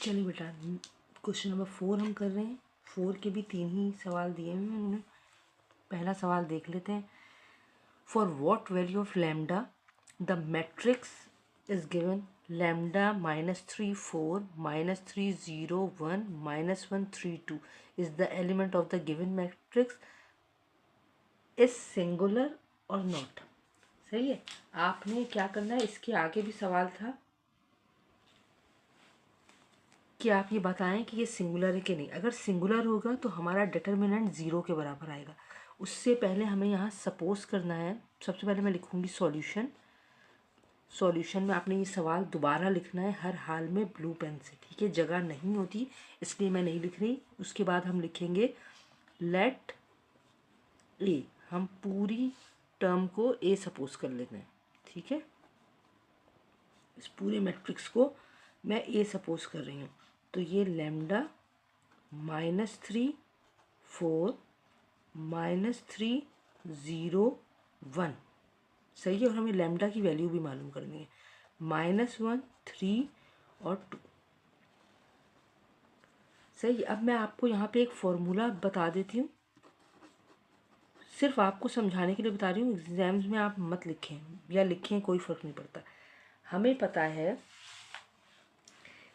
चलिए बेटा, question number 4 हम कर रहे हैं। 4 के भी 3 ही सवाल दिए हैं उन्होंने। पहला सवाल देख लेते हैं। For what value of lambda the matrix is given lambda -3 4 -3 0 1 -1 3 2 is the element of the given matrix is singular और नॉट। सही है। आपने क्या करना है, इसके आगे भी सवाल था कि आप ये बताएं कि ये सिंगुलर है कि नहीं। अगर सिंगुलर होगा तो हमारा डिटर्मिनेंट 0 के बराबर आएगा। उससे पहले हमें यहाँ सपोज करना है। सबसे पहले मैं लिखूँगी सॉल्यूशन। सॉल्यूशन में आपने ये सवाल दोबारा लिखना है हर हाल में ब्लू पेन से, ठीक है। जगह नहीं होती इसलिए मैं नहीं लिख रही। उसके बाद हम लिखेंगे लेट ए। हम पूरी टर्म को ए सपोज कर लेते हैं, ठीक है। इस पूरे मैट्रिक्स को मैं ए सपोज कर रही हूँ। तो ये लैम्डा -3 4 -3 0 1 सही है। और हमें लैम्डा की वैल्यू भी मालूम करनी है, -1 3 और 2। सही। अब मैं आपको यहाँ पे एक फॉर्मूला बता देती हूँ, सिर्फ आपको समझाने के लिए बता रही हूँ। एग्जाम्स में आप मत लिखें या लिखें, कोई फ़र्क नहीं पड़ता। हमें पता है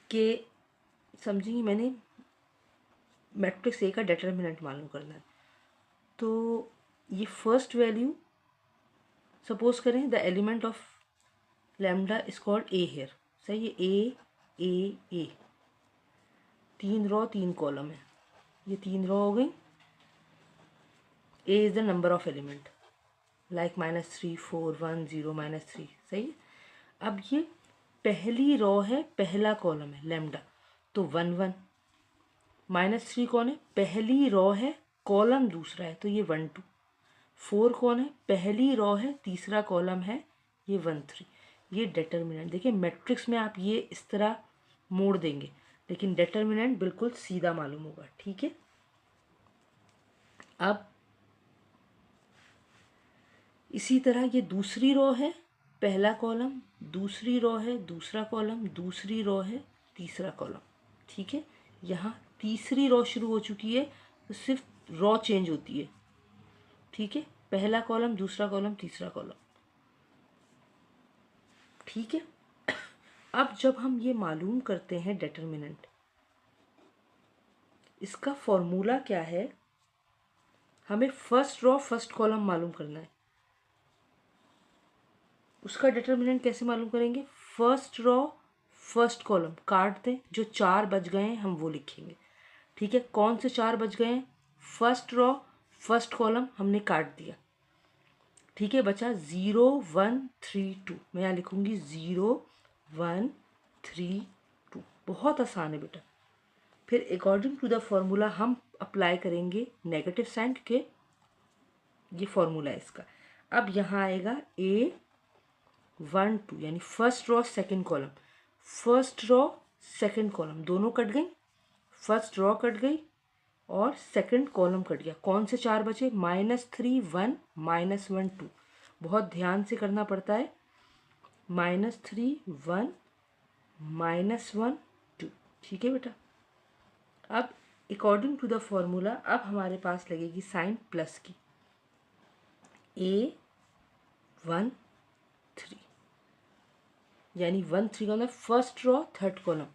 कि समझिए मैंने मैट्रिक्स ए का डिटर्मिनेंट मालूम करना है। तो ये फर्स्ट वैल्यू सपोज करें the element of lambda is called A here. सही है। ए 3 रो 3 कॉलम है। ये 3 रो हो गई। A is the number of element like -3 4 1 0 -3। सही है। अब ये पहली रो है, पहला कॉलम है लैम्डा, तो 1 1। -3 कौन है, पहली रो है, कॉलम दूसरा है, तो ये 1 2। 4 कौन है, पहली रो है, तीसरा कॉलम है, ये 1 3। ये डिटर्मिनेंट। देखिए मैट्रिक्स में आप ये इस तरह मोड़ देंगे, लेकिन डिटर्मिनेंट बिल्कुल सीधा मालूम होगा, ठीक है। अब इसी तरह ये दूसरी रो है, पहला कॉलम, दूसरी रो है, दूसरा कॉलम, दूसरी रो है, तीसरा कॉलम, ठीक है। यहाँ तीसरी रो शुरू हो चुकी है, तो सिर्फ रो चेंज होती है, ठीक है। पहला कॉलम, दूसरा कॉलम, तीसरा कॉलम, ठीक है। अब जब हम ये मालूम करते हैं डिटर्मिनेंट, इसका फॉर्मूला क्या है, हमें फर्स्ट रो फर्स्ट कॉलम मालूम करना है। उसका डिटर्मिनेंट कैसे मालूम करेंगे, फर्स्ट रो फर्स्ट कॉलम काट दें, जो 4 बच गए हैं हम वो लिखेंगे, ठीक है। कौन से 4 बच गए हैं, फर्स्ट रो फर्स्ट कॉलम हमने काट दिया, ठीक है। बचा 0 1 3 2। मैं यहाँ लिखूँगी 0 1 3 2। बहुत आसान है बेटा। फिर अकॉर्डिंग टू द फॉर्मूला हम अप्लाई करेंगे नेगेटिव साइन के, ये फॉर्मूला है इसका। अब यहाँ आएगा A 1 2, यानी first row second column, first row second column दोनों कट गई, फर्स्ट रो कट गई और सेकंड कॉलम कट गया। कौन से 4 बचे, -3 1 -1 2। बहुत ध्यान से करना पड़ता है। -3 1 -1 2, ठीक है बेटा। अब अकॉर्डिंग टू द फॉर्मूला अब हमारे पास लगेगी साइन प्लस की, A 1 3, यानी 1 3 का मतलब first row third column,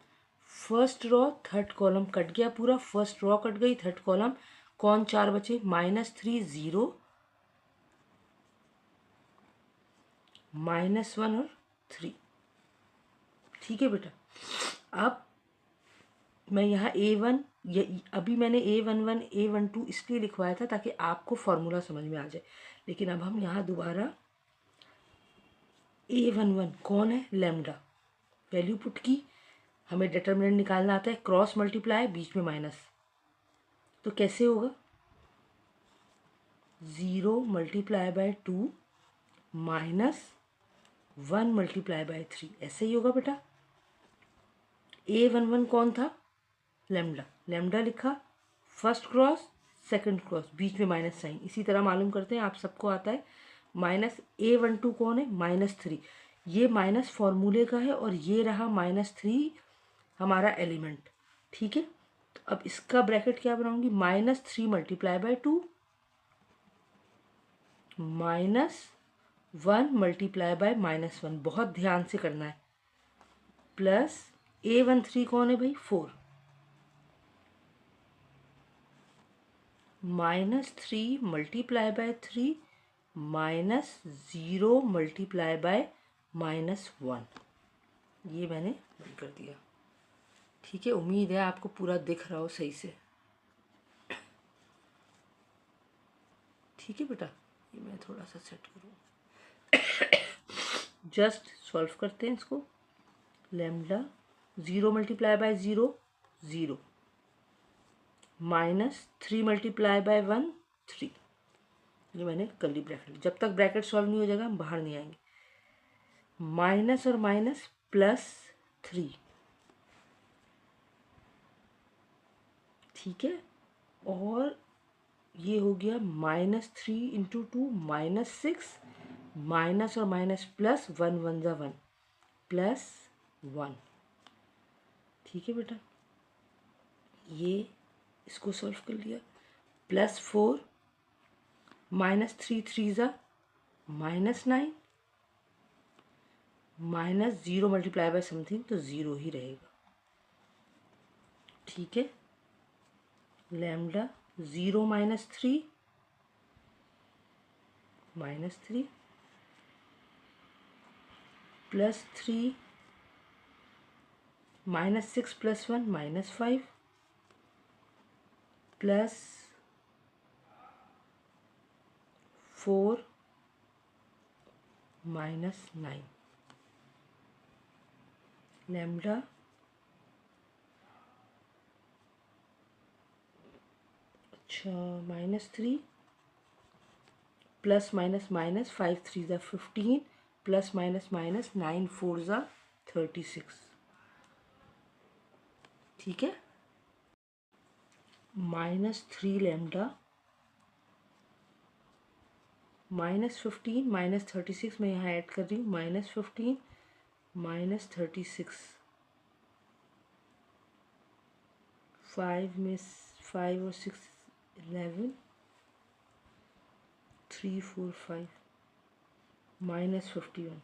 first row third column cut गया पूरा, फर्स्ट रो कट गई, थर्ड कॉलम। कौन 4 बचे, -3 0 -1 और 3, ठीक है बेटा। अब मैं यहाँ A1, अभी मैंने A11 A12 इसलिए लिखवाया था ताकि आपको फॉर्मूला समझ में आ जाए, लेकिन अब हम यहाँ दोबारा A11 कौन है, लैम्डा, वैल्यू पुट की। हमें डिटर्मिनेंट निकालना आता है, क्रॉस मल्टीप्लाई, बीच में माइनस, तो कैसे होगा, 0 मल्टीप्लाई बाय 2 -1 मल्टीप्लाई बाय 3, ऐसे ही होगा बेटा। A11 कौन था, लैम्डा, लैम्डा लिखा, फर्स्ट क्रॉस सेकंड क्रॉस, बीच में माइनस साइन। इसी तरह मालूम करते हैं, आप सबको आता है। -A12 कौन है, -3। ये माइनस फॉर्मूले का है और ये रहा -3 हमारा एलिमेंट। ठीक है, तो अब इसका ब्रैकेट क्या बनाऊंगी, -3 मल्टीप्लाई बाय 2 -1 मल्टीप्लाई बाय -1, बहुत ध्यान से करना है, प्लस A13 कौन है भाई, 4, -3 मल्टीप्लाई बाय 3 -0 मल्टीप्लाई बाय -1, ये मैंने कर दिया। ठीक है, उम्मीद है आपको पूरा दिख रहा हो सही से। ठीक है बेटा, ये मैं थोड़ा सा सेट करूँ, जस्ट सॉल्व करते हैं इसको। Lambda 0 multiply by 0 0, -3 multiply bye 1 3, ये मैंने कर्ली ब्रैकेट, जब तक ब्रैकेट सॉल्व नहीं हो जाएगा हम बाहर नहीं आएंगे। माइनस और माइनस +3, ठीक है, और ये हो गया -3 इंटू 2 -6, माइनस और माइनस प्लस 1 1 जा 1 +1। ठीक है बेटा, ये इसको सॉल्व कर लिया, +4 -3 3 जा -9, -0 मल्टीप्लाई बाय समथिंग तो 0 ही रहेगा। ठीक है, lambda 0 -3 -3 +3 -6 + 1 -5 +4 -9, lambda -3 plus minus minus 5 3 ज़ा 15 प्लस माइनस माइनस 9 4 ज़ा 36। ठीक है, -3 लैम्डा -15 -36 मैं यहाँ ऐड कर रही हूँ, -15 -36, 5 में 5 और 6 11 3 4 5 -51।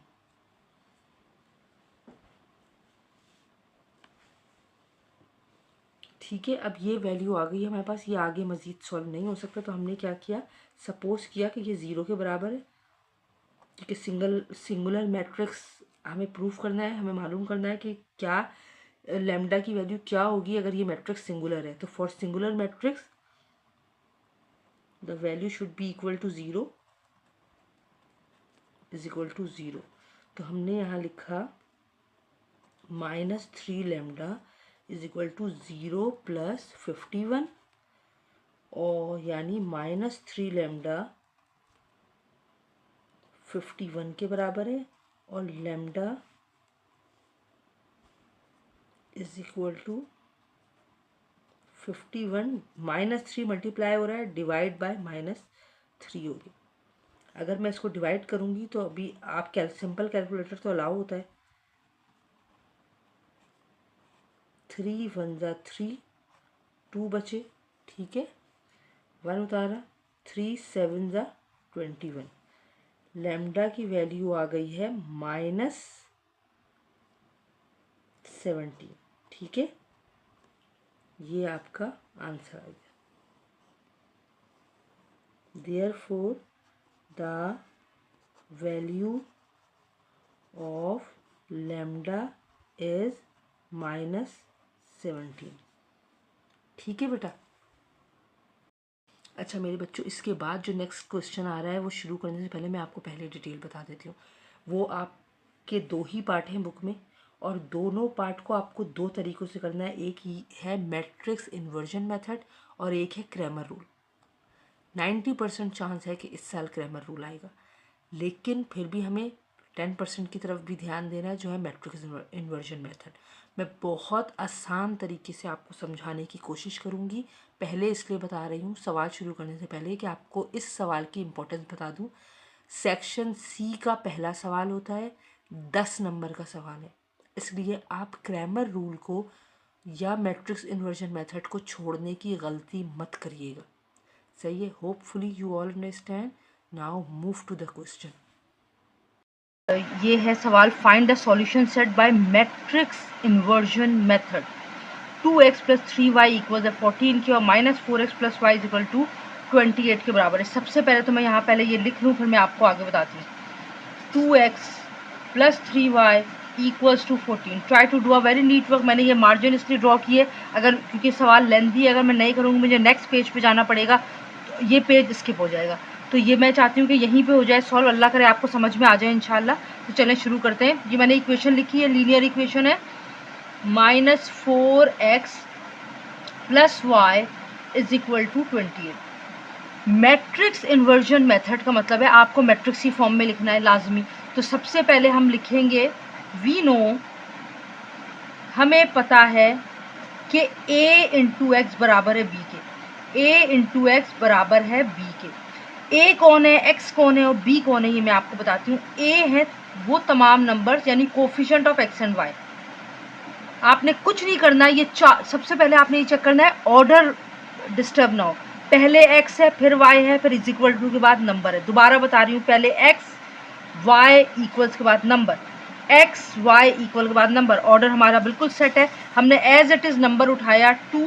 ठीक है, अब ये वैल्यू आ गई है हमारे पास, ये आगे मज़ीद सॉल्व नहीं हो सकता, तो हमने क्या किया, सपोज किया कि ये 0 के बराबर है, क्योंकि सिंगुलर मैट्रिक्स हमें प्रूफ करना है, हमें मालूम करना है कि क्या लैम्डा की वैल्यू क्या होगी अगर ये मैट्रिक्स सिंगुलर है। तो for singular matrix the value should be equal to 0 is equal to 0। तो हमने यहाँ लिखा -3 लैम्डा इज इक्वल टू 0 + 51, और यानी -3 लैम्डा 51 के बराबर है, और lambda is equal to 51 -3 multiply हो रहा है, डिवाइड बाय -3 हो गया। अगर मैं इसको डिवाइड करूँगी तो अभी आप सिंपल कैलकुलेटर तो अलाउ होता है, 3 1 ज़ा 3 2 बचे, ठीक है, 1 उतारा, 3 7 ज़ा 21, लैम्डा की वैल्यू आ गई है -17। ठीक है, ये आपका आंसर आ गया। Therefore the value of lambda is -17। ठीक है बेटा। अच्छा मेरे बच्चों, इसके बाद जो नेक्स्ट क्वेश्चन आ रहा है वो शुरू करने से पहले मैं आपको पहले डिटेल बता देती हूँ। वो आपके 2 ही पार्ट हैं बुक में, और दोनों पार्ट को आपको 2 तरीक़ों से करना है। एक ही है मैट्रिक्स इन्वर्जन मेथड और एक है क्रैमर रूल। 90% चांस है कि इस साल क्रैमर रूल आएगा, लेकिन फिर भी हमें 10% की तरफ भी ध्यान देना है, जो है मैट्रिक्स इन्वर्जन मेथड। मैं बहुत आसान तरीके से आपको समझाने की कोशिश करूँगी। पहले इसलिए बता रही हूँ सवाल शुरू करने से पहले कि आपको इस सवाल की इम्पोर्टेंस बता दूँ। सेक्शन सी का पहला सवाल होता है, 10 नंबर का सवाल है। इसलिए आप क्रैमर रूल को या मैट्रिक्स इन्वर्जन मेथड को छोड़ने की गलती मत करिएगा। सही है। Hopefully you all understand. Now move to the question. ये है सवाल, find the solution set by matrix inversion method. 2x plus 3y equal 14 की और -4x plus Y equal to 28 के बराबर है। सबसे पहले तो मैं यहाँ पहले ये लिख लूँ, फिर मैं आपको आगे बताती हूँ। 2x plus 3y equals to 14। Try to do a very neat work. मैंने ये मार्जिन इसलिए ड्रॉ किए, अगर क्योंकि सवाल लेंथी है, अगर मैं नहीं करूँगी मुझे नेक्स्ट पेज पे जाना पड़ेगा, तो ये पेज स्किप हो जाएगा। तो ये मैं चाहती हूँ कि यहीं पे हो जाए सॉल्व, अल्लाह करे आपको समझ में आ जाए इंशाल्लाह। तो चलें शुरू करते हैं। ये मैंने इक्वेशन लिखी है, लीनियर इक्वेशन है, -4x plus Y is equal to 28। Matrix inversion method का मतलब है आपको मैट्रिक्स ही फॉर्म में लिखना है लाजमी। तो सबसे पहले हम लिखेंगे वी नो, हमें पता है कि a इंटू एक्स बराबर है b के। a इंटू एक्स बराबर है b के। a कौन है, x कौन है और b कौन है, ये मैं आपको बताती हूँ। a है वो तमाम नंबर्स यानी coefficient of x and y। आपने कुछ नहीं करना है, ये सबसे पहले आपने ये चेक करना है ऑर्डर डिस्टर्ब ना हो। पहले x है, फिर y है, फिर इज इक्वल टू के बाद नंबर है। दोबारा बता रही हूँ, पहले x y इक्वल्स के बाद नंबर, x y इक्वल के बाद नंबर। ऑर्डर हमारा बिल्कुल सेट है। हमने एज इट इज नंबर उठाया 2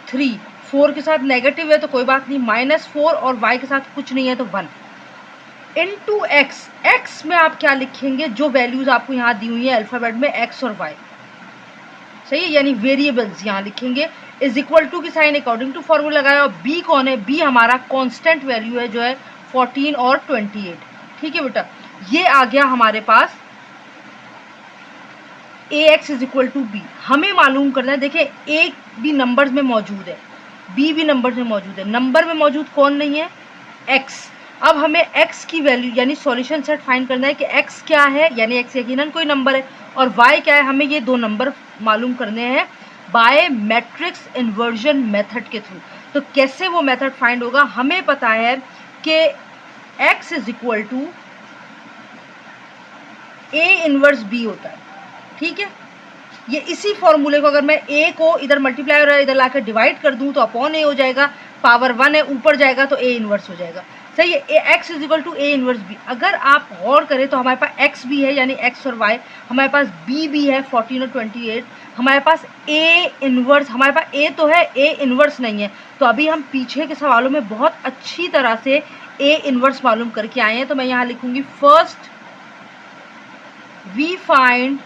3, 4 के साथ नेगेटिव है तो कोई बात नहीं, -4 और y के साथ कुछ नहीं है तो 1 इंटू एक्स। एक्स में आप क्या लिखेंगे, जो वैल्यूज आपको यहाँ दी हुई है अल्फाबेट में x और y, सही है, यानी वेरिएबल्स यहाँ लिखेंगे। इज इक्वल टू की साइन अकॉर्डिंग टू फॉर्मूला लगाया। और b कौन है, b हमारा कांस्टेंट वैल्यू है जो है 14 और 28। ठीक है बेटा, ये आ गया हमारे पास ax is equal to b। हमें मालूम करना है, देखिए a भी नंबर्स में मौजूद है, b भी नंबर्स में मौजूद है। नंबर में मौजूद कौन नहीं है, x। अब हमें x की वैल्यू यानी सॉल्यूशन सेट फाइंड करना है कि x क्या है, यानी x यकीनन कोई नंबर है, और y क्या है, हमें ये दो नंबर मालूम करने हैं बाय मैट्रिक्स इन्वर्जन मेथड के थ्रू। तो कैसे वो मेथड फाइंड होगा, हमें पता है कि x is equal to a inverse b होता है। ठीक है, ये इसी फॉर्मूले को अगर मैं a को इधर मल्टीप्लाई और इधर लाकर डिवाइड कर दूं तो अपॉन a हो जाएगा, पावर 1 है ऊपर जाएगा तो a इनवर्स हो जाएगा। सही है, x is equal to a inverse b। अगर आप गौर करें तो हमारे पास x भी है यानी x और y, हमारे पास b भी है 14 और 28, हमारे पास a इनवर्स, हमारे पास a तो है, a इनवर्स नहीं है। तो अभी हम पीछे के सवालों में बहुत अच्छी तरह से a इनवर्स मालूम करके आए हैं। तो मैं यहाँ लिखूंगी first we find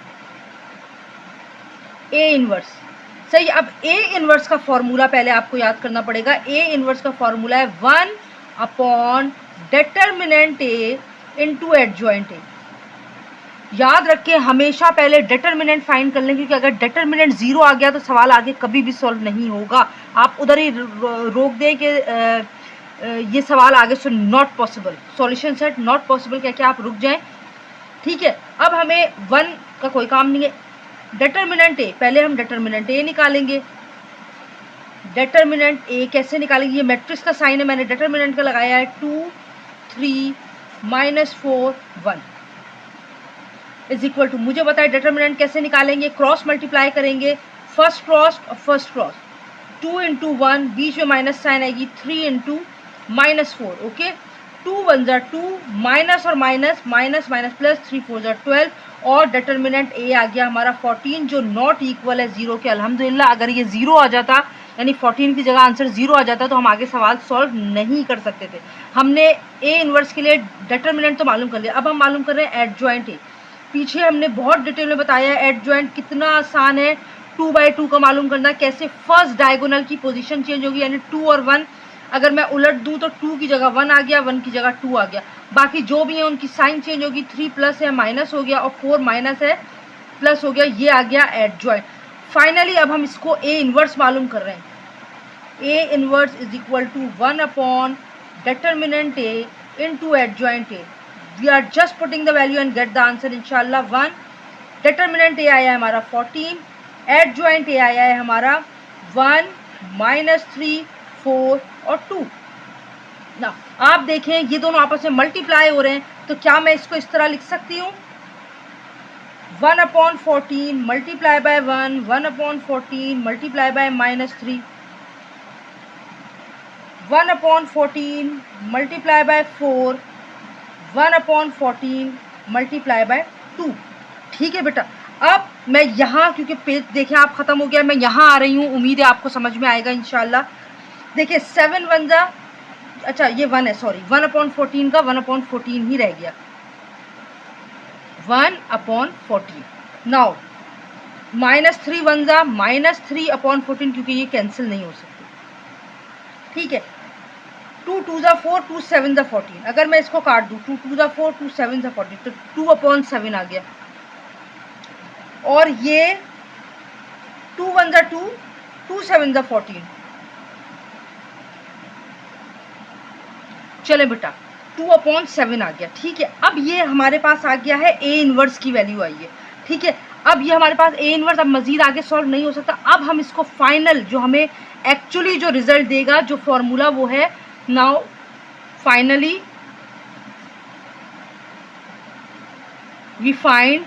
a inverse. सही, अब a इनवर्स का फॉर्मूला पहले आपको याद करना पड़ेगा। a इनवर्स का फॉर्मूला है 1 upon determinant a into adjoint a। याद रखें हमेशा पहले डिटर्मिनेंट फाइंड कर लें, क्योंकि अगर डिटर्मिनेंट 0 आ गया तो सवाल आगे कभी भी सॉल्व नहीं होगा। आप उधर ही रोक दें कि ये सवाल आगे से not possible, solution set not possible कह के आप रुक जाएं। ठीक है, अब हमें 1 का कोई काम नहीं है। डिटर्मिनेंट ए, पहले हम डिटर्मिनेंट ए निकालेंगे। डिटर्मिनेंट ए कैसे निकालेंगे, ये मैट्रिक्स का साइन है, मैंने डिटर्मिनेंट का लगाया है 2 3 -4 1 इज इक्वल टू, मुझे बताए डिटर्मिनेंट कैसे निकालेंगे, क्रॉस मल्टीप्लाई करेंगे, फर्स्ट क्रॉस और फर्स्ट क्रॉस, 2 इंटू 1 बीच में माइनस साइन आएगी, 3 इंटू -4। ओके, 2 1 ज़ा 2, माइनस और माइनस, माइनस माइनस प्लस, 3 4 ज़ा 12, और डिटर्मिनेंट ए आ गया हमारा 14 जो नॉट इक्वल है 0 के। अल्हम्दुलिल्लाह, अगर ये 0 आ जाता यानी 14 की जगह आंसर 0 आ जाता तो हम आगे सवाल सॉल्व नहीं कर सकते थे। हमने ए इनवर्स के लिए डिटर्मिनेंट तो मालूम कर लिया, अब हम मालूम कर रहे हैं एडजॉइंट ए। पीछे हमने बहुत डिटेल में बताया है एडजॉइंट कितना आसान है। 2/2 का मालूम करना कैसे, फर्स्ट डायगोनल की पोजीशन चेंज होगी यानी 2 और 1, अगर मैं उलट दूं तो 2 की जगह 1 आ गया, 1 की जगह 2 आ गया। बाकी जो भी है उनकी साइन चेंज होगी, 3 प्लस है माइनस हो गया और 4 माइनस है प्लस हो गया, ये आ गया एडजॉइंट। फाइनली अब हम इसको ए इनवर्स मालूम कर रहे हैं। A inverse is equal to 1 upon determinant A into adjoint A. We are just putting the value and get the answer इंशाल्लाह 1। डिटर्मिनेंट ए आया है हमारा 14, एडजॉइंट ए आया है हमारा 1 -3 4 और 2 ना। आप देखें ये दोनों आपस में मल्टीप्लाई हो रहे हैं, तो क्या मैं इसको इस तरह लिख सकती हूँ 1/14 multiply by 1, 1/14 multiply by -3, 1/14 multiply by 4, 1/14 multiply by 2। ठीक है बेटा, अब मैं यहाँ, क्योंकि पेज देखें आप ख़त्म हो गया, मैं यहाँ आ रही हूँ, उम्मीद है आपको समझ में आएगा इंशाल्लाह। देखिए 7 1 जा, अच्छा ये 1 है, सॉरी, 1/14 का 1/14 ही रह गया, 1/14। नाउ -3 1 जा, -3/14, क्योंकि ये कैंसिल नहीं हो सकती। ठीक है, 2 2 जा 4, 2 7 जा 14। अगर मैं इसको काट दूँ, 2 2 जा 4, 2 7 जा 14, तो 2/7 आ गया। और ये 2 1 जा 2, 2 7 जा 14। चले बेटा, 2/7 आ गया। ठीक है, अब ये हमारे पास आ गया है ए इनवर्स की वैल्यू आई है। ठीक है, अब ये हमारे पास ए इनवर्स अब मजीद आगे सॉल्व नहीं हो सकता। अब हम इसको फाइनल, जो हमें एक्चुअली जो रिजल्ट देगा, जो फॉर्मूला, वो है now finally we find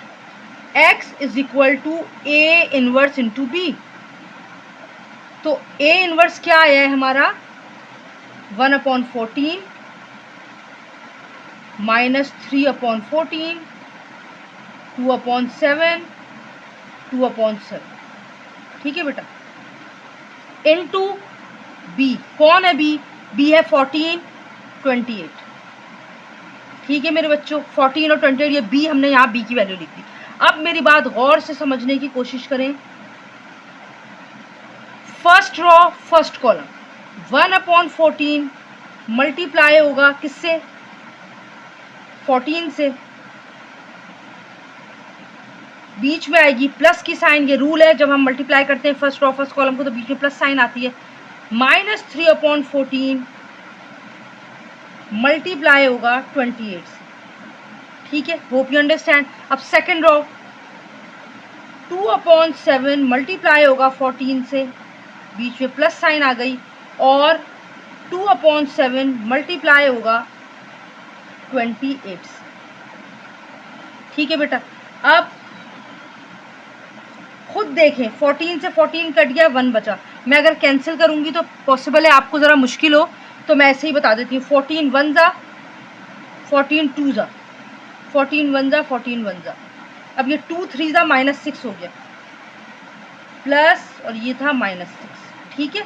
x is equal to A inverse into B. तो ए इनवर्स क्या आया है हमारा, 1/14 -3/14, 2/7, 2/7। ठीक है बेटा, इनटू बी। कौन है बी? बी है 14 28। ठीक है मेरे बच्चों, 14 और 28, ये बी हमने यहाँ बी की वैल्यू लिख दी। अब मेरी बात गौर से समझने की कोशिश करें। First raw first column, 1/14 multiply होगा किससे, 14 से, बीच में आएगी प्लस की साइन। ये रूल है, जब हम मल्टीप्लाई करते हैं फर्स्ट रॉ फर्स्ट कॉलम को, तो बीच में प्लस साइन आती है। -3/14 मल्टीप्लाई होगा 28 से। ठीक है, होप यू अंडरस्टैंड। अब सेकंड रॉ, 2/7 मल्टीप्लाई होगा 14 से, बीच में प्लस साइन आ गई, और 2/7 मल्टीप्लाई होगा 28 से। ठीक है बेटा, अब खुद देखें, 14 से 14 कट गया, 1 बचा। मैं अगर कैंसिल करूंगी तो पॉसिबल है आपको ज़रा मुश्किल हो, तो मैं ऐसे ही बता देती हूँ। 14 1 जा, 14 2 जा, 14 1 जा, 14 1 जा। अब ये 2 3 जा, -6 हो गया, प्लस, और ये था -6। ठीक है,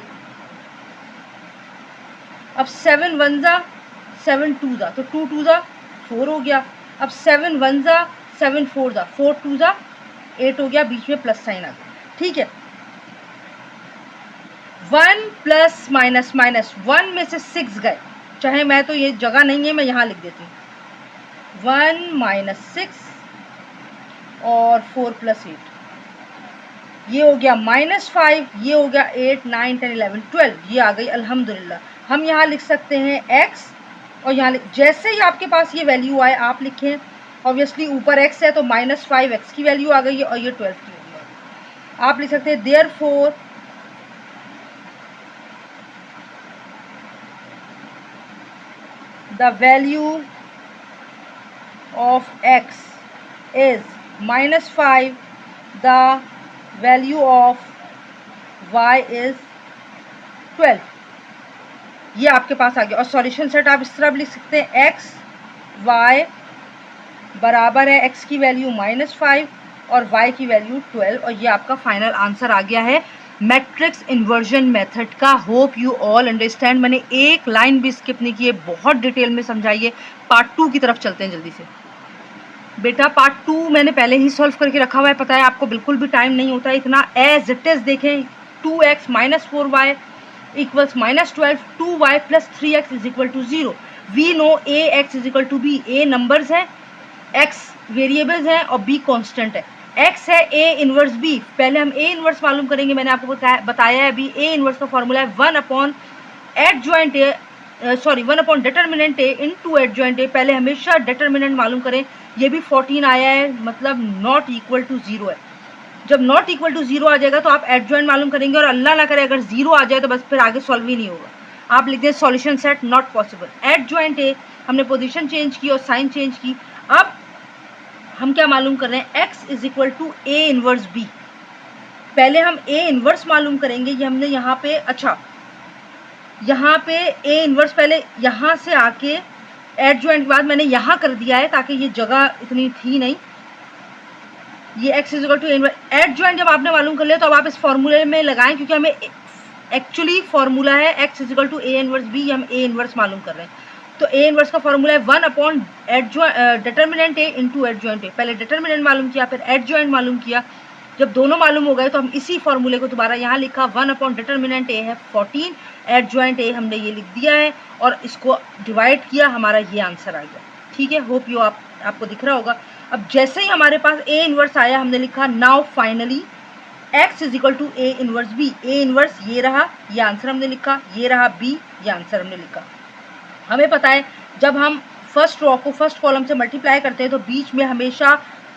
अब 7 1 जा, 7 2 जा, तो 2 2 जा 4 हो गया। अब 7 1 जा, 7 4 जा, 4 2 जा 8 हो गया, बीच में प्लस साइन आ गया। ठीक है, 1 प्लस माइनस माइनस, 1 में से 6 गए, चाहे मैं तो ये जगह नहीं है, मैं यहाँ लिख देती हूँ, 1 -6 और 4 + 8, ये हो गया -5, ये हो गया 8 9 10 11 12, ये आ गई अल्हम्दुलिल्लाह। हम यहाँ लिख सकते हैं x, और यहाँ जैसे ही आपके पास ये वैल्यू आए आप लिखें। ऑब्वियसली ऊपर x है तो -5x की वैल्यू आ गई है, और ये 12 की वैल्यू आ गई। आप लिख सकते हैं therefore the value of x is -5, the value of y is 12। ये आपके पास आ गया। और सॉल्यूशन सेट आप इस तरह भी लिख सकते हैं, x y बराबर है x की वैल्यू -5 और y की वैल्यू 12, और ये आपका फाइनल आंसर आ गया है मैट्रिक्स इन्वर्जन मेथड का। Hope you all understand. मैंने एक लाइन भी स्किप नहीं की है, बहुत डिटेल में समझाइए। पार्ट 2 की तरफ चलते हैं जल्दी से। बेटा पार्ट 2 मैंने पहले ही सॉल्व करके रखा हुआ है, पता है आपको बिल्कुल भी टाइम नहीं होता इतना। एज इट इज देखें, 2x - 4y इक्वल्स -12, 2y + 3x is equal to 0। We know ax is equal to b। a numbers हैं, x वेरिएबल्स हैं, और b कांस्टेंट है। x है a इनवर्स b। पहले हम a इनवर्स मालूम करेंगे, मैंने आपको बताया है अभी। a इनवर्स का फॉर्मूला है 1/1 determinant a into adjoint a। पहले हमेशा डिटर्मिनेंट मालूम करें। ये भी 14 आया है, मतलब नॉट इक्वल टू 0 है। जब नॉट इक्वल टू 0 आ जाएगा तो आप एडजॉइंट मालूम करेंगे, और अल्लाह ना करे अगर 0 आ जाए तो बस फिर आगे सॉल्व ही नहीं होगा। आप लिखते हैं solution set not possible. Adjoint A, हमने पोजीशन चेंज की और साइन चेंज की। अब हम क्या मालूम कर रहे हैं, x is equal to a inverse b। पहले हम a इनवर्स मालूम करेंगे, ये हमने यहाँ पे, अच्छा यहाँ पे a इनवर्स पहले यहाँ से आके एड ज्वाइंट के बाद मैंने यहाँ कर दिया है ताकि ये जगह इतनी थी नहीं। ये x is equal to a adjoint जब आपने मालूम कर लिया तो अब आप इस फॉर्मूले में लगाएं, क्योंकि हमें एक्चुअली फॉर्मूला है x is equal to a inverse b, हम a इनवर्स मालूम कर रहे हैं। तो a इनवर्स का फॉर्मूला है 1 upon determinant a into adjoint a। पहले डिटर्मिनेंट मालूम किया, फिर एड ज्वाइंट मालूम किया। जब दोनों मालूम हो गए तो हम इसी फॉर्मूले को दोबारा यहाँ लिखा, 1 अपॉन डिटर्मिनेंट a है 14, एड ज्वाइंट a हमने ये लिख दिया है और इसको डिवाइड किया, हमारा ये आंसर आ गया। ठीक है, होप यू आपको दिख रहा होगा। अब जैसे ही हमारे पास a इनवर्स आया, हमने लिखा now finally x is equal to a inverse b। a inverse ये रहा, ये आंसर हमने लिखा, ये रहा b, ये आंसर हमने लिखा। हमें पता है जब हम फर्स्ट रो को फर्स्ट कॉलम से मल्टीप्लाई करते हैं तो बीच में हमेशा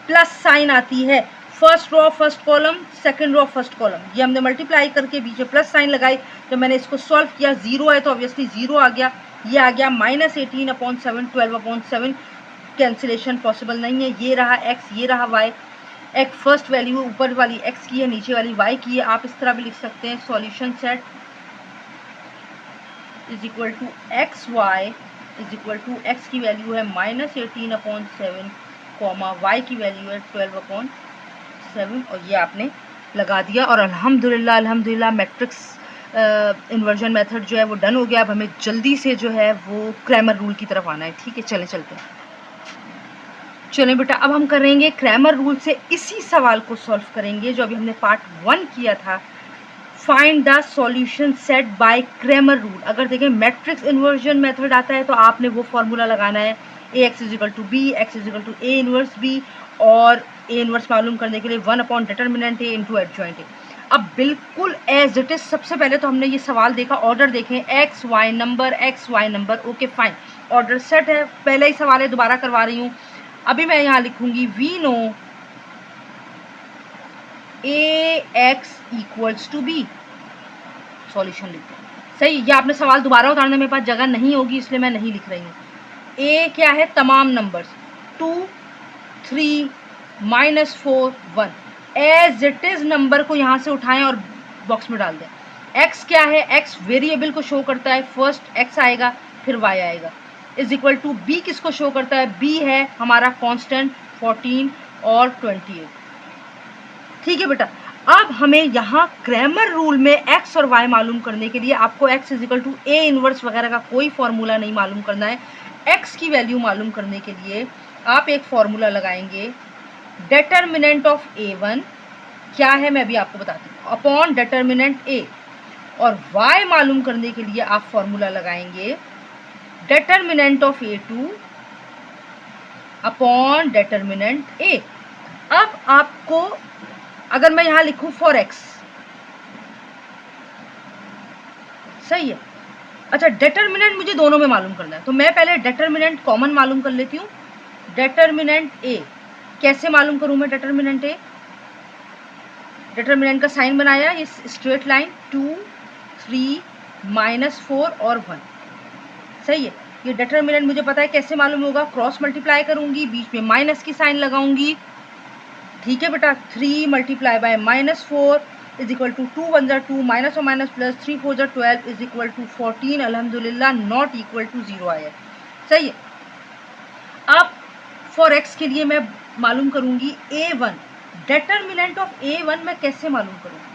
प्लस साइन आती है। First row first column, second row first column, ये हमने मल्टीप्लाई करके बीच में प्लस साइन लगाई। जब मैंने इसको सॉल्व किया, 0 है तो ऑब्वियसली 0 आ गया, ये आ गया -18/7, 12/7। कैंसिलेशन पॉसिबल नहीं है। ये रहा x, ये रहा y। एक फर्स्ट वैल्यू ऊपर वाली x की है, नीचे वाली y की है। आप इस तरह भी लिख सकते हैं, solution set is equal to X Y is equal to x की वैल्यू है -18/7, y की वैल्यू है 12/7, और ये आपने लगा दिया। और अल्हम्दुलिल्लाह मैट्रिक्स इन्वर्जन मेथड जो है वो डन हो गया। अब हमें जल्दी से जो है वो क्रैमर रूल की तरफ आना है। ठीक है, चलते हैं। चलें बेटा, अब हम करेंगे क्रैमर रूल से इसी सवाल को सॉल्व करेंगे जो अभी हमने पार्ट 1 किया था, find the solution set by Cramer rule. अगर देखें मैट्रिक्स इन्वर्जन मेथड आता है तो आपने वो फॉर्मूला लगाना है, ax is equal to b, x is equal to a inverse b, और a इनवर्स मालूम करने के लिए 1 upon determinant a into adjoint a। अब बिल्कुल एज इट इज, सबसे पहले तो हमने ये सवाल देखा, ऑर्डर देखें, X Y number, okay fine, order set है। पहले ही सवाल है, दोबारा करवा रही हूँ। अभी मैं यहाँ लिखूंगी we know ax equals to b, solution लिखते हैं। सही, ये आपने सवाल दोबारा उतारने मेरे पास जगह नहीं होगी इसलिए मैं नहीं लिख रही हूँ। a क्या है, तमाम numbers, 2 3 -4 1, as it is number को यहाँ से उठाएं और बॉक्स में डाल दें। x क्या है, x वेरिएबल को शो करता है, फर्स्ट x आएगा फिर y आएगा, इज इक्वल टू b किसको शो करता है, b है हमारा कांस्टेंट 14 और 28। ठीक है बेटा, अब हमें यहाँ क्रैमर रूल में x और y मालूम करने के लिए आपको x is equal to a inverse वगैरह का कोई फॉर्मूला नहीं मालूम करना है। x की वैल्यू मालूम करने के लिए आप एक फॉर्मूला लगाएंगे, डिटर्मिनेंट ऑफ a1 क्या है मैं भी आपको बताती हूँ, अपॉन डिटर्मिनेंट a, और y मालूम करने के लिए आप फॉर्मूला लगाएंगे determinant of a2 upon determinant a। अब आपको अगर मैं यहाँ लिखूँ फॉर x, सही है, अच्छा डिटर्मिनेंट मुझे दोनों में मालूम करना है तो मैं पहले डिटर्मिनेंट कॉमन मालूम कर लेती हूँ। डिटर्मिनेंट a कैसे मालूम करूँ मैं, डिटर्मिनेंट a, डिटर्मिनेंट का साइन बनाया, ये स्ट्रेट लाइन 2 3 -4 और 1, सही है। ये डिटर्मिनेंट मुझे पता है कैसे मालूम होगा, क्रॉस मल्टीप्लाई करूंगी, बीच में माइनस की साइन लगाऊंगी। ठीक है बेटा, 3 multiply by -4 is equal to 2 1 जा 2, माइनस और माइनस प्लस, 3 4 जा 12 इज इक्वल टू 14। अल्हम्दुलिल्लाह नॉट इक्वल टू 0 आया, सही है। अब फॉर एक्स के लिए मैं मालूम करूंगी a1, डिटर्मिनेंट ऑफ a1 मैं कैसे मालूम करूंगी,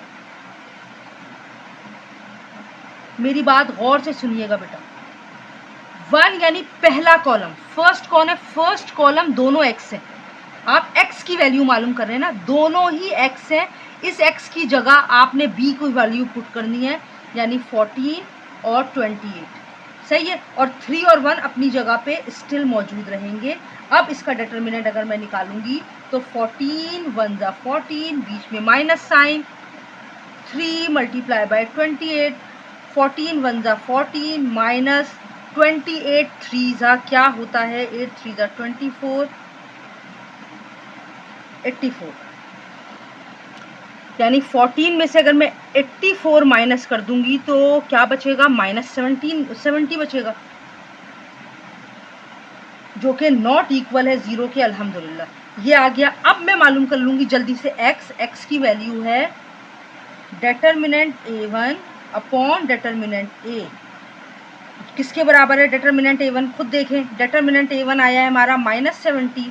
मेरी बात गौर से सुनिएगा बेटा। 1 यानी पहला कॉलम, फर्स्ट कौन है, फर्स्ट कॉलम दोनों x हैं, आप x की वैल्यू मालूम कर रहे हैं ना, दोनों ही x हैं। इस x की जगह आपने b की वैल्यू पुट करनी है, यानी 14 और 28, सही है, और 3 और 1 अपनी जगह पे स्टिल मौजूद रहेंगे। अब इसका डिटर्मिनेंट अगर मैं निकालूंगी तो 14 1 जा 14, बीच में माइनस साइन, 3 मल्टीप्लाई बाय 28, 14 1 जा 14 माइनस 28 3 जा क्या होता है, 8 3 जा 24, 84, यानी 14 में से अगर मैं 84 माइनस कर दूंगी तो क्या बचेगा, -70 बचेगा, जो कि नॉट इक्वल है 0 के। अल्हम्दुलिल्लाह ये आ गया। अब मैं मालूम कर लूँगी जल्दी से x की वैल्यू है determinant A1 upon determinant A। किसके बराबर है डिटर्मिनेंट A1? खुद देखें, डिटर्मिनेंट A1 आया है हमारा -70,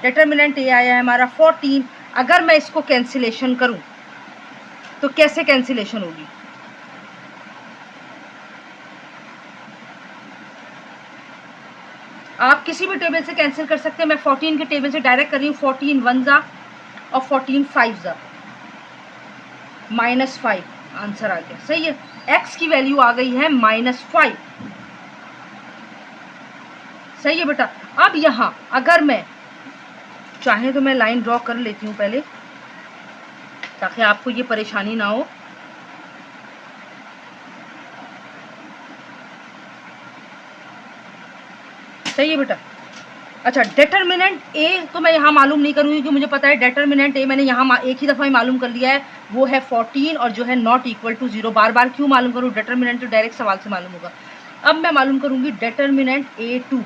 डिटर्मिनेंट A आया है हमारा 14। अगर मैं इसको कैंसिलेशन करूं तो कैसे कैंसिलेशन होगी? आप किसी भी टेबल से कैंसिल कर सकते हैं। मैं 14 के टेबल से डायरेक्ट कर रही हूँ। 14 1 जा और 14 5 जा, -5 आंसर आ गया। सही है, x की वैल्यू आ गई है -5। सही है बेटा। अब यहाँ अगर मैं चाहे तो मैं लाइन ड्रॉ कर लेती हूँ पहले, ताकि आपको ये परेशानी ना हो। सही है बेटा। अच्छा, डिटर्मिनेंट A तो मैं यहाँ मालूम नहीं करूँगी क्योंकि मुझे पता है डिटर्मिनेंट A मैंने यहाँ एक ही दफ़ा ही मालूम कर लिया है, वो है 14 और जो है नॉट इक्वल टू 0। बार बार क्यों मालूम करूँ? डिटर्मिनेंट तो डायरेक्ट सवाल से मालूम होगा। अब मैं मालूम करूँगी डिटर्मिनेंट A2।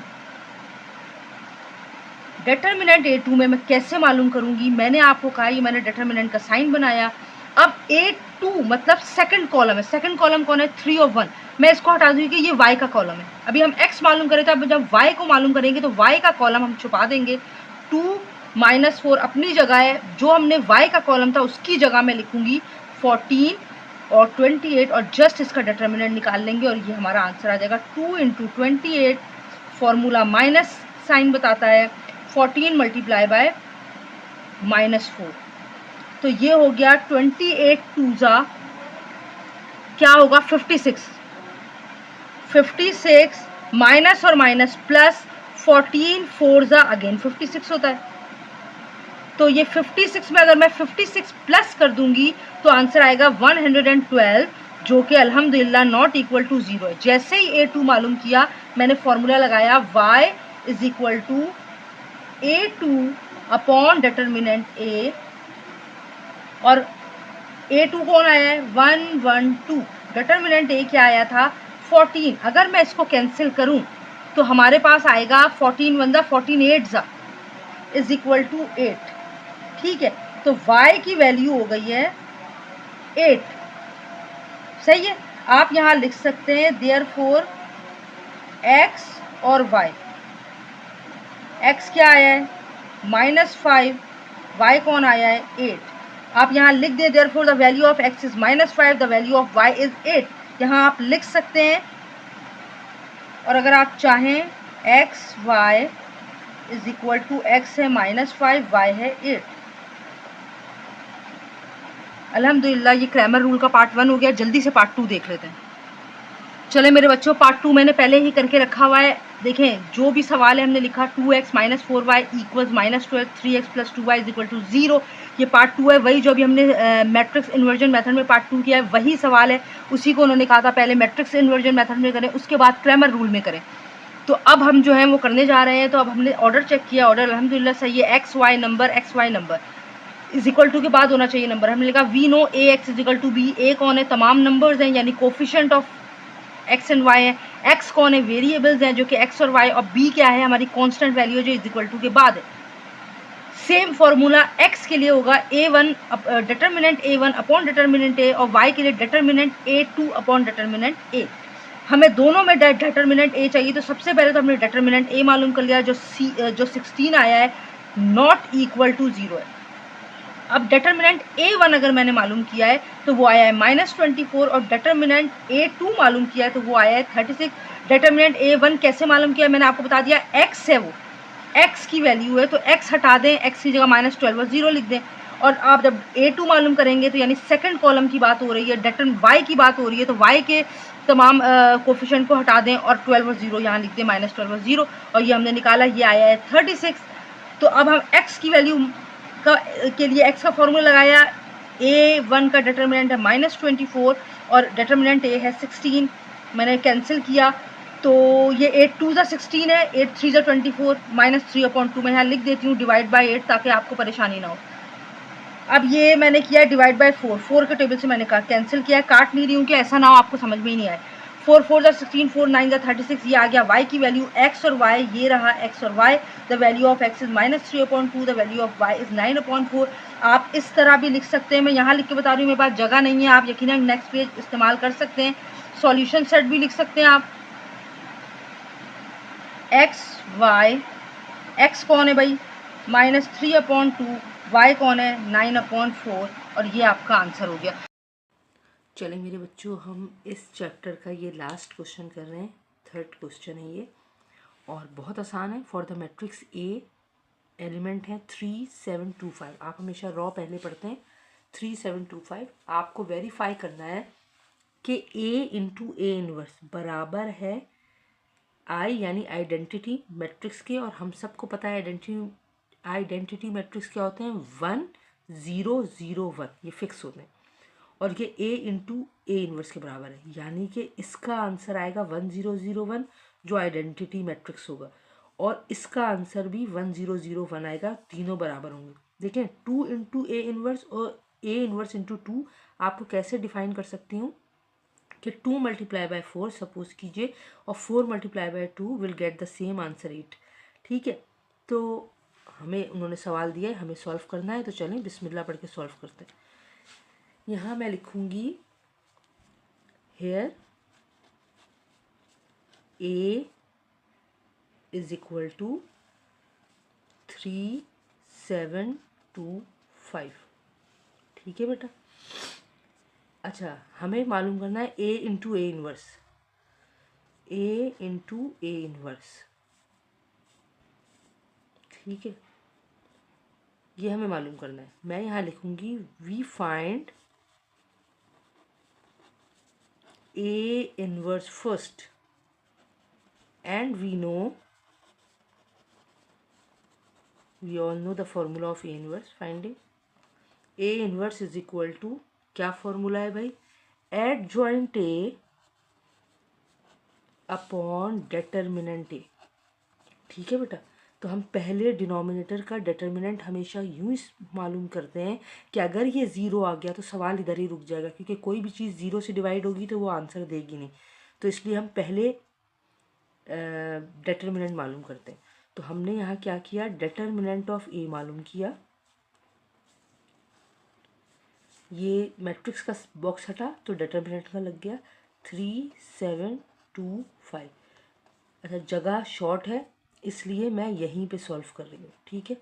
डिटर्मिनेंट A2 में मैं कैसे मालूम करूँगी? मैंने आपको कहा ये मैंने डिटर्मिनेंट का साइन बनाया। अब A2 मतलब सेकंड कॉलम है। सेकंड कॉलम कौन है? 3 और 1। मैं इसको हटा दूंगी कि ये y का कॉलम है। अभी हम x मालूम करें, तो अब जब y को मालूम करेंगे तो y का कॉलम हम छुपा देंगे। 2 -4 अपनी जगह है, जो हमने y का कॉलम था उसकी जगह में लिखूंगी 14 और 28 और जस्ट इसका डिटर्मिनेंट निकाल लेंगे और ये हमारा आंसर आ जाएगा 2 × 28। फॉर्मूला माइनस साइन बताता है, 14 मल्टीप्लाई बाय -4। तो ये हो गया 28 2 जा क्या होगा? 56। 56 माइनस और माइनस प्लस 14 4 जा अगेन 56 होता है। तो ये 56 में अगर मैं 56 प्लस कर दूंगी तो आंसर आएगा 112, जो कि अल्हम्दुलिल्लाह नॉट इक्वल टू 0 है। जैसे ही A2 मालूम किया मैंने फॉर्मूला लगाया y is equal to A2 upon determinant A, और A2 कौन आया है? 112। डिटर्मिनेंट A क्या आया था? 14। अगर मैं इसको कैंसिल करूं तो हमारे पास आएगा 14 1 जा 14 8 जा इज इक्वल टू 8। ठीक है, तो y की वैल्यू हो गई है 8। सही है, आप यहाँ लिख सकते हैं देयरफॉर x और y। x क्या आया है? -5, y कौन आया है? 8। आप यहाँ लिख दें therefore the value of x is -5, the value of y is 8। यहाँ आप लिख सकते हैं, और अगर आप चाहें x y is equal to x है -5, y है 8। अल्हम्दुलिल्लाह ये ग्रामर रूल का पार्ट 1 हो गया। जल्दी से पार्ट 2 देख लेते हैं। चले मेरे बच्चों, पार्ट 2 मैंने पहले ही करके रखा हुआ है। देखें, जो भी सवाल है हमने लिखा 2x - 4y इक्वल्स -12, 3x + 2y is equal to 0। ये पार्ट 2 है, वही जो अभी हमने मैट्रिक्स इन्वर्जन मेथड में पार्ट 2 किया है वही सवाल है। उसी को उन्होंने कहा था पहले मैट्रिक्स इन्वर्जन मेथड में करें, उसके बाद ग्रामर रूल में करें। तो अब हम जो है वो करने जा रहे हैं। तो अब हमने ऑर्डर चेक किया, ऑर्डर अल्हम्दुलिल्लाह सही है। X Y number is equal to के बाद होना चाहिए नंबर। हमने लिखा we know A X is equal to B. A कौन है? तमाम नंबर्स हैं, यानी coefficient of X and Y है। एक्स कौन है? वेरिएबल्स हैं जो कि एक्स और वाई, और बी क्या है? हमारी कांस्टेंट वैल्यू जो इज इक्वल टू के बाद है। सेम फॉर्मूला एक्स के लिए होगा A1 determinant A1 upon determinant A, और वाई के लिए determinant A2 upon determinant A। हमें दोनों में डिटर्मिनेंट A चाहिए, तो सबसे पहले तो हमने डिटर्मिनेंट A मालूम कर लिया, जो 16 आया है नॉट इक्वल टू 0 है। अब डिटर्मिनेंट A1 अगर मैंने मालूम किया है तो वो आया है -24, और डिटर्मिनेंट A2 मालूम किया है तो वो आया है 36। डिटर्मिनेंट A1 कैसे मालूम किया? मैंने आपको बता दिया, x है, वो x की वैल्यू है, तो x हटा दें, x की जगह -12 और 0 लिख दें। और आप जब A2 मालूम करेंगे तो यानी सेकंड कॉलम की बात हो रही है, y की बात हो रही है, तो y के तमाम कोफिशिएंट को हटा दें और 12 और 0 यहाँ लिख दें, -12 और 0, और ये हमने निकाला, ये आया है 36। तो अब हम x की वैल्यू के लिए x का फॉर्मूला लगाया। A1 का डिटर्मिनेंट है -24 और डिटर्मिनेंट A है 16। मैंने कैंसिल किया तो ये 8 2 16 है, 8 3 24, -3/2 मैं यहाँ लिख देती हूँ डिवाइड बाय 8 ताकि आपको परेशानी ना हो। अब ये मैंने किया डिवाइड बाय 4 के टेबल से मैंने कैंसिल किया है, काट नहीं रही हूँ कि ऐसा ना हो आपको समझ में ही नहीं आए। 4 4 जा 16, 4 9 जा 36, ये आ गया y की वैल्यू। x और y, ये रहा x और y। The value of x is -3/2, the value of y is 9/4। आप इस तरह भी लिख सकते हैं, मैं यहाँ लिख के बता रही हूँ, मेरे पास जगह नहीं है, आप यकीनन नेक्स्ट पेज इस्तेमाल कर सकते हैं। सॉल्यूशन सेट भी लिख सकते हैं आप। x y, x कौन है भाई -3/2, y कौन है 9/4, और ये आपका आंसर हो गया। चलें मेरे बच्चों, हम इस चैप्टर का ये लास्ट क्वेश्चन कर रहे हैं, थर्ड क्वेश्चन है ये, और बहुत आसान है। For the matrix A element है 3 7 2 5। आप हमेशा रॉ पहले पढ़ते हैं। 3 7 2 5 आपको वेरीफाई करना है कि ए इंटू ए इनवर्स बराबर है आई यानी आइडेंटिटी मैट्रिक्स के, और हम सबको पता है आइडेंटिटी मैट्रिक्स क्या होते हैं, 1 0 0 1, ये फिक्स होते हैं, और ये ए इंटू ए इनवर्स के बराबर है, यानी कि इसका आंसर आएगा 1 0 0 1 जो आइडेंटिटी मैट्रिक्स होगा, और इसका आंसर भी 1 0 0 1 आएगा, तीनों बराबर होंगे। देखें 2 इंटू ए इनवर्स और ए इनवर्स इंटू 2 आपको कैसे डिफाइन कर सकती हूँ कि 2 मल्टीप्लाई बाय 4 सपोज कीजिए, और 4 multiply by 2 will get the same answer 8। ठीक है, तो हमें उन्होंने सवाल दिया है, हमें सॉल्व करना है, तो चलें बिस्मिल्लाह पढ़ के सॉल्व करते हैं। यहाँ मैं लिखूँगी here A is equal to 3 7 2 5। ठीक है बेटा। अच्छा, हमें मालूम करना है A into A inverse, A into A inverse. ठीक है, ये हमें मालूम करना है। मैं यहाँ लिखूँगी we find A inverse first and we all know the formula of A inverse. Finding A inverse is equal to, क्या फॉर्मूला है भाई, adjoint A upon determinant A. ठीक है बेटा, तो हम पहले डिनोमिनेटर का डेटर्मिनेंट हमेशा यूँ ही मालूम करते हैं कि अगर ये ज़ीरो आ गया तो सवाल इधर ही रुक जाएगा, क्योंकि कोई भी चीज़ ज़ीरो से डिवाइड होगी तो वो आंसर देगी नहीं, तो इसलिए हम पहले डेटर्मिनेंट मालूम करते हैं। तो हमने यहाँ क्या किया, डेटर्मिनेंट ऑफ ए मालूम किया, ये मैट्रिक्स का बॉक्स हटा तो डेटर्मिनेंट का लग गया 3 7 2 5। अच्छा, जगह शॉर्ट है इसलिए मैं यहीं पे सॉल्व कर रही हूँ। ठीक है,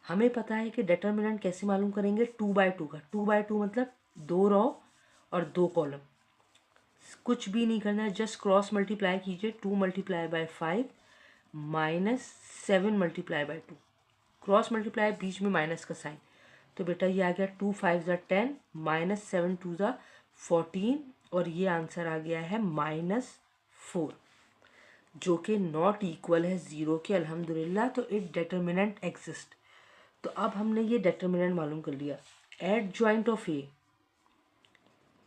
हमें पता है कि डेटर्मिनेंट कैसे मालूम करेंगे, 2/2 का। 2/2 मतलब 2 रॉ और 2 कॉलम, कुछ भी नहीं करना है, जस्ट क्रॉस मल्टीप्लाई कीजिए। 2 multiply by 5 -7 multiply by 2, cross multiply बीच में माइनस का साइन, तो बेटा ये आ गया 2 5 ज़ा 10 -7 2 ज़ा 14, और ये आंसर आ गया है -4, जो कि नॉट इक्वल है ज़ीरो के, अल्हम्दुलिल्लाह। तो इट डेटर्मिनेंट एग्जिस्ट। तो अब हमने ये डेटर्मिनेंट मालूम कर लिया। Adjoint of A,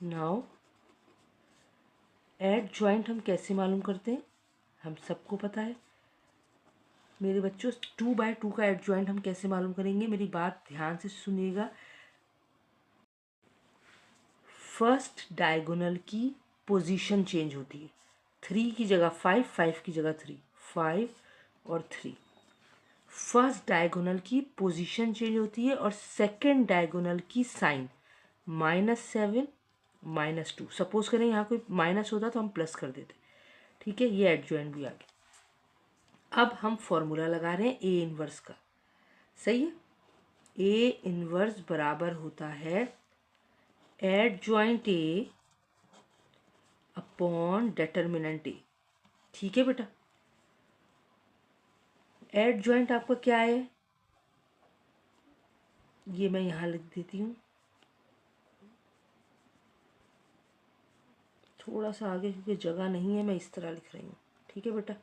now adjoint हम कैसे मालूम करते हैं, हम सबको पता है मेरे बच्चों। 2/2 का एड जॉइंट हम कैसे मालूम करेंगे, मेरी बात ध्यान से सुनिएगा। फर्स्ट डायगोनल की पोजीशन चेंज होती है, 3 की जगह 5, 5 की जगह 3, 5 और 3। फर्स्ट डायगोनल की पोजीशन चेंज होती है, और सेकंड डायगोनल की साइन, -7 -2। सपोज करें यहाँ कोई माइनस होता तो हम प्लस कर देते। ठीक है, ये एडजॉइंट भी आ गया। अब हम फॉर्मूला लगा रहे हैं ए इनवर्स का, सही है। ए इनवर्स बराबर होता है adjoint A upon determinant A. ठीक है बेटा, एडजॉइंट आपका क्या है, ये मैं यहाँ लिख देती हूँ थोड़ा सा आगे, क्योंकि जगह नहीं है, मैं इस तरह लिख रही हूँ। ठीक है बेटा,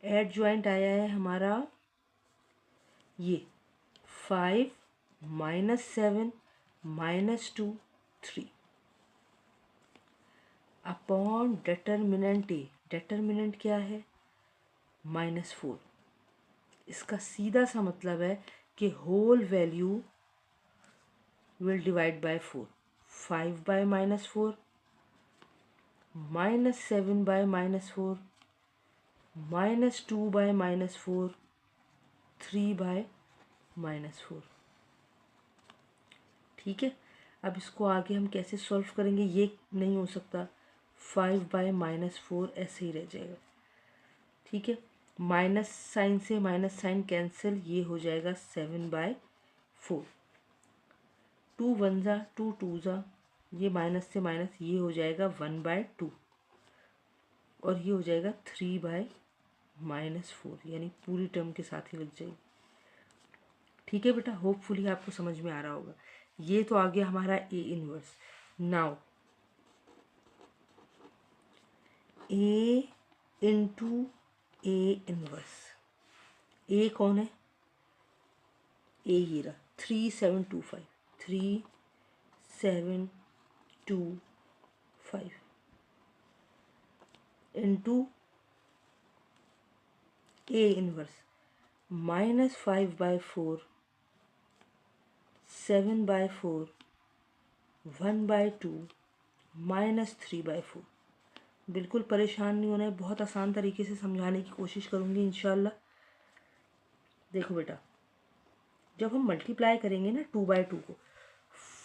एडजॉइंट आया है हमारा ये 5 -7 -2 3 अपॉन डेटर्मिनेंट ए। डेटर्मिनेंट क्या है, -4। इसका सीधा सा मतलब है कि whole value will divide by 4, 5 by -4 -7 by -4, -2 by -4, 3 by -4। ठीक है, अब इसको आगे हम कैसे सॉल्व करेंगे, ये नहीं हो सकता, 5 बाय -4 ऐसे ही रह जाएगा। ठीक है, माइनस साइन से माइनस साइन कैंसिल, ये हो जाएगा 7 बाय 4। 2 1 जा 2 2 जा, ये माइनस से माइनस, ये हो जाएगा 1 बाय 2 और ये हो जाएगा 3 बाय -4, यानी पूरी टर्म के साथ ही लग जाएगी। ठीक है बेटा, होपफुली आपको समझ में आ रहा होगा। ये तो आ गया हमारा A inverse. Now A into A inverse. A कौन है, ए ये रहा 3725, 3725 into A inverse -5 by 4, 7 by 4, 1 by 2, -3 by 4। बिल्कुल परेशान नहीं होना है, बहुत आसान तरीके से समझाने की कोशिश करूँगी इंशाल्लाह। देखो बेटा, जब हम मल्टीप्लाई करेंगे ना 2 बाय 2 को,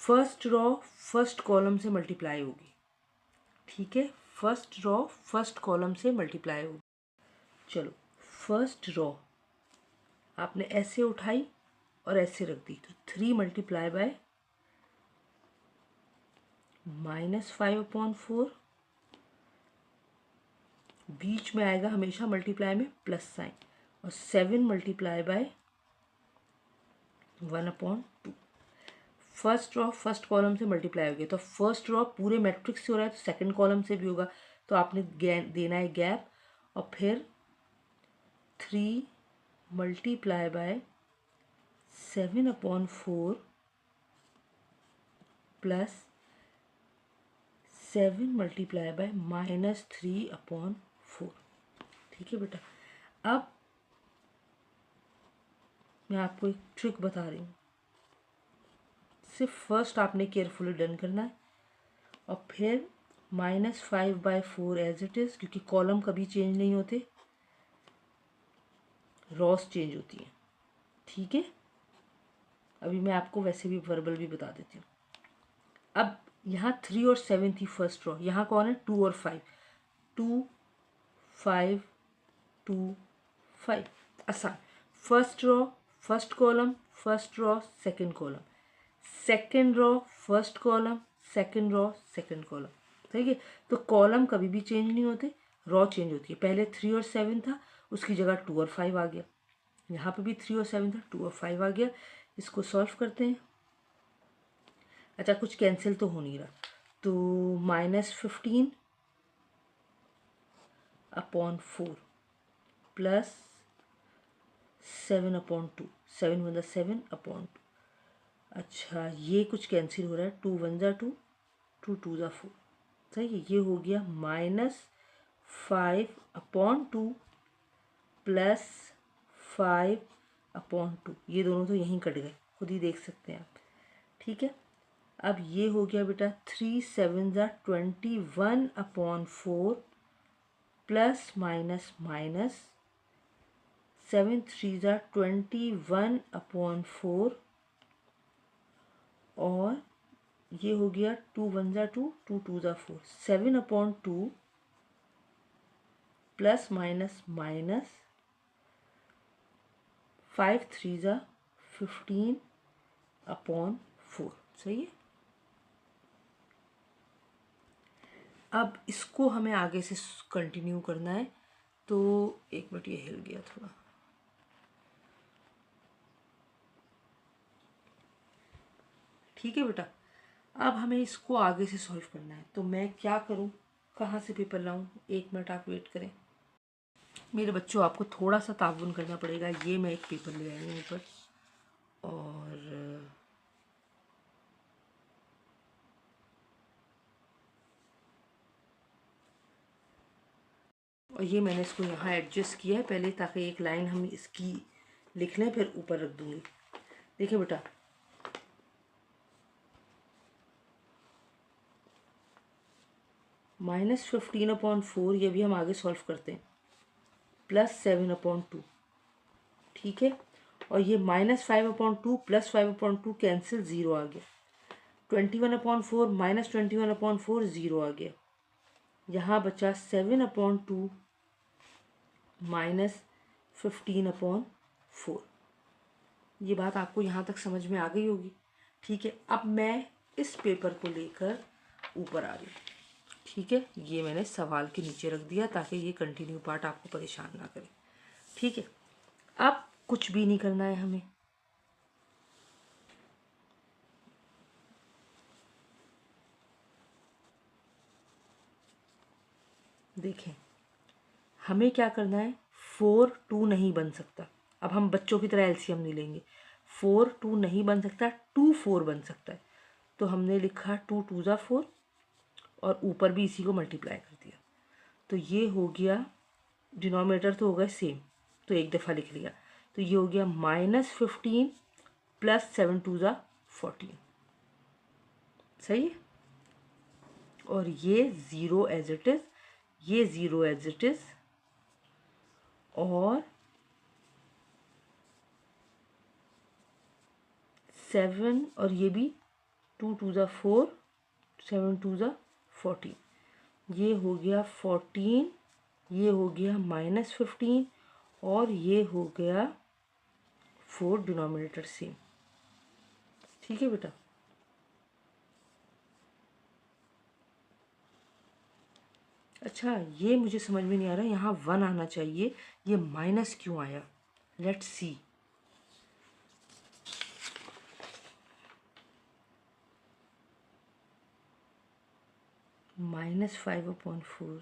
फर्स्ट रॉ फर्स्ट कॉलम से मल्टीप्लाई होगी। ठीक है, फर्स्ट रॉ फर्स्ट कॉलम से मल्टीप्लाई होगी। चलो, फर्स्ट रॉ आपने ऐसे उठाई और ऐसे रख दी, तो 3 मल्टीप्लाई बाय -5/4, बीच में आएगा हमेशा मल्टीप्लाई में प्लस साइन, और 7 multiply bye 1/2। First raw first column से मल्टीप्लाई हो गया, तो फर्स्ट रॉ पूरे मैट्रिक्स से हो रहा है तो सेकंड कॉलम से भी होगा, तो आपने देना है गैप, और फिर 3 multiply bye 7/4 plus 7 multiply bye -3/4। ठीक है बेटा, अब मैं आपको एक ट्रिक बता रही हूँ, सिर्फ फर्स्ट आपने केयरफुली डन करना है, और फिर -5/4 एज इट इज़, क्योंकि कॉलम कभी चेंज नहीं होते, रॉस चेंज होती हैं। ठीक है, अभी मैं आपको वैसे भी वर्बल भी बता देती हूँ। अब यहाँ 3 और 7 थी फर्स्ट रॉ, यहाँ कौन है 2 और 5, 2 5 2 5, आसान। First raw first column, first raw second column, second raw first column, second raw second column. ठीक है, तो कॉलम कभी भी चेंज नहीं होते, रॉ चेंज होती है। पहले 3 और 7 था, उसकी जगह 2 और 5 आ गया, यहाँ पे भी 3 और 7 था, 2 और 5 आ गया। इसको सॉल्व करते हैं। अच्छा, कुछ कैंसिल तो हो नहीं रहा, तो -15/4 प्लस 7/2, 7 1 7/2। अच्छा, ये कुछ कैंसिल हो रहा है, 2 1 जा 2, 2 2 जा 4। सही है, ये हो गया -5/2 प्लस 5/2। ये दोनों तो यहीं कट गए, खुद ही देख सकते हैं आप। ठीक है, अब ये हो गया बेटा 3 7 जा 21/4 प्लस माइनस माइनस 7 3 जा 21/4, और ये हो गया 2 1 जा 2, 2 2 जा 4, 7/2 प्लस माइनस माइनस 5 3 जा 15/4। सही है, अब इसको हमें आगे से कंटिन्यू करना है, तो एक मिनट, ये हिल गया थोड़ा। ठीक है बेटा, अब हमें इसको आगे से सॉल्व करना है, तो मैं क्या करूं, कहाँ से पेपर लाऊं, एक मिनट आप वेट करें मेरे बच्चों, आपको थोड़ा सा ताउन करना पड़ेगा। ये मैं एक पेपर ले आई हूँ ऊपर, और ये मैंने इसको यहाँ एडजस्ट किया है पहले, ताकि एक लाइन हम इसकी लिख लें, फिर ऊपर रख दूँगी। देखिए बेटा, -15/4 ये भी हम आगे सॉल्व करते हैं, +7/2, ठीक है। और ये -5/2 +5/2 कैंसिल, 0 आ गया। 21/4 -21/4 0 आ गया। यहाँ बचा 7/2 -15/4। ये बात आपको यहाँ तक समझ में आ गई होगी, ठीक है। अब मैं इस पेपर को लेकर ऊपर आ रही हूँ, ठीक है। ये मैंने सवाल के नीचे रख दिया ताकि ये कंटिन्यू पार्ट आपको परेशान ना करे, ठीक है। अब कुछ भी नहीं करना है हमें, देखें हमें क्या करना है। 4 2 नहीं बन सकता, अब हम बच्चों की तरह एलसीएम नहीं लेंगे। 4 2 नहीं बन सकता, 2 4 बन सकता है। तो हमने लिखा 2 2 ज़ा 4 और ऊपर भी इसी को मल्टीप्लाई कर दिया। तो ये हो गया, डिनोमिनेटर तो होगा सेम, तो एक दफ़ा लिख लिया। तो ये हो गया -15 + 7 2 ज़ा 14, सही है। और ये 0 एज इट इज़, ये 0 एज इट इज़, और 7 और ये भी 2 2 ज़ा 4 7 2 ज़ा 14, ये हो गया 14, ये हो गया -15 और ये हो गया 4 डिनोमिनेटर सेम, ठीक है बेटा। अच्छा ये मुझे समझ में नहीं आ रहा, यहाँ 1 आना चाहिए, ये माइनस क्यों आया, लेट्स सी। -5/4